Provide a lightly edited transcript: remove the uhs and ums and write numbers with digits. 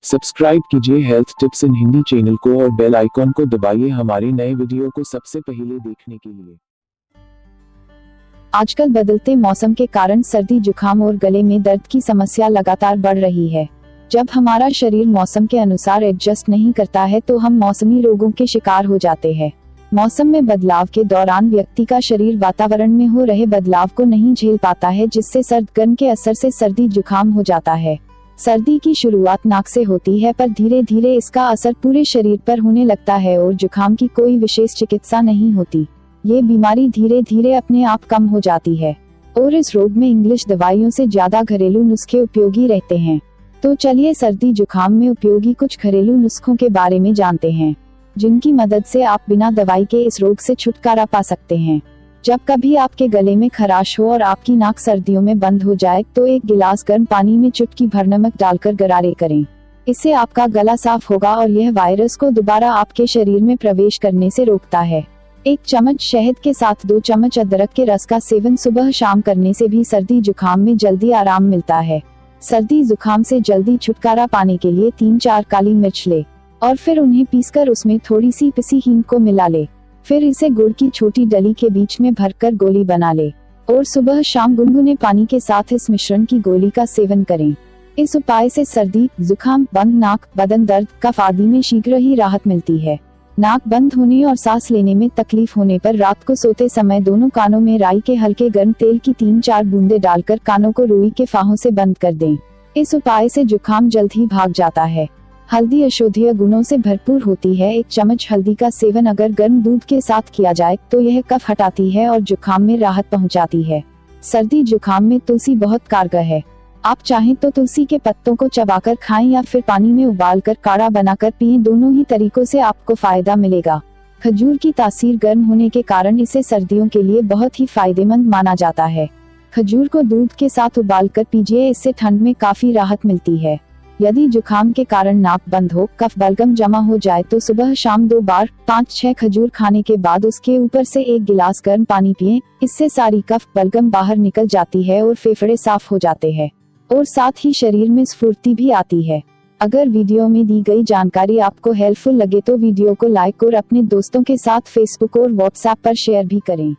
Subscribe कीजिए health tips इन Hindi channel को और बेल आइकॉन को दबाइए हमारे नए वीडियो को सबसे पहले देखने के लिए। आजकल बदलते मौसम के कारण सर्दी जुकाम और गले में दर्द की समस्या लगातार बढ़ रही है। जब हमारा शरीर मौसम के अनुसार एडजस्ट नहीं करता है तो हम मौसमी रोगों के शिकार हो जाते हैं। मौसम में बदलाव के दौरान व्यक्ति का शरीर वातावरण में हो रहे बदलाव को नहीं झेल पाता है, जिससे सर्द गर्म के असर से सर्दी जुकाम हो जाता है। सर्दी की शुरुआत नाक से होती है, पर धीरे धीरे इसका असर पूरे शरीर पर होने लगता है और जुकाम की कोई विशेष चिकित्सा नहीं होती। ये बीमारी धीरे धीरे अपने आप कम हो जाती है और इस रोग में इंग्लिश दवाइयों से ज्यादा घरेलू नुस्खे उपयोगी रहते हैं। तो चलिए सर्दी जुकाम में उपयोगी कुछ घरेलू नुस्खों के बारे में जानते हैं, जिनकी मदद से आप बिना दवाई के इस रोग से छुटकारा पा सकते हैं। जब कभी आपके गले में खराश हो और आपकी नाक सर्दियों में बंद हो जाए तो एक गिलास गर्म पानी में चुटकी भर नमक डालकर गरारे करें। इससे आपका गला साफ होगा और यह वायरस को दोबारा आपके शरीर में प्रवेश करने से रोकता है। 1 चम्मच शहद के साथ 2 चम्मच अदरक के रस का सेवन सुबह शाम करने से भी सर्दी जुकाम में जल्दी आराम मिलता है। सर्दी जुकाम से जल्दी छुटकारा पाने के लिए 3-4 काली मिर्च ले और फिर उन्हें पीसकर उसमें थोड़ी सी पिसी हींग को मिला ले। फिर इसे गुड़ की छोटी डली के बीच में भरकर गोली बना ले और सुबह शाम गुनगुने पानी के साथ इस मिश्रण की गोली का सेवन करें। इस उपाय से सर्दी जुकाम, बंद नाक, बदन दर्द, कफ आदि में शीघ्र ही राहत मिलती है। नाक बंद होने और सांस लेने में तकलीफ होने पर रात को सोते समय दोनों कानों में राई के हल्के गर्म तेल की 3-4 बूंदे डालकर कानों को रुई के फाहों से बंद कर दें। इस उपाय से जुकाम जल्द ही भाग जाता है। हल्दी औषधीय गुणों से भरपूर होती है। 1 चम्मच हल्दी का सेवन अगर गर्म दूध के साथ किया जाए तो यह कफ हटाती है और जुकाम में राहत पहुंचाती है। सर्दी जुकाम में तुलसी बहुत कारगर है। आप चाहें तो तुलसी के पत्तों को चबाकर खाएं या फिर पानी में उबालकर काढ़ा बनाकर पिएं। दोनों ही तरीकों से आपको फायदा मिलेगा। खजूर की तासीर गर्म होने के कारण इसे सर्दियों के लिए बहुत ही फायदेमंद माना जाता है। खजूर को दूध के साथ उबालकर पीजिए, इससे ठंड में काफी राहत मिलती है। यदि जुकाम के कारण नाक बंद हो, कफ बलगम जमा हो जाए तो सुबह शाम 2 बार 5-6 खजूर खाने के बाद उसके ऊपर से 1 गिलास गर्म पानी पिएं। इससे सारी कफ बलगम बाहर निकल जाती है और फेफड़े साफ हो जाते हैं और साथ ही शरीर में स्फूर्ति भी आती है। अगर वीडियो में दी गई जानकारी आपको हेल्पफुल लगे तो वीडियो को लाइक और अपने दोस्तों के साथ फेसबुक और व्हाट्सएप पर शेयर भी करें।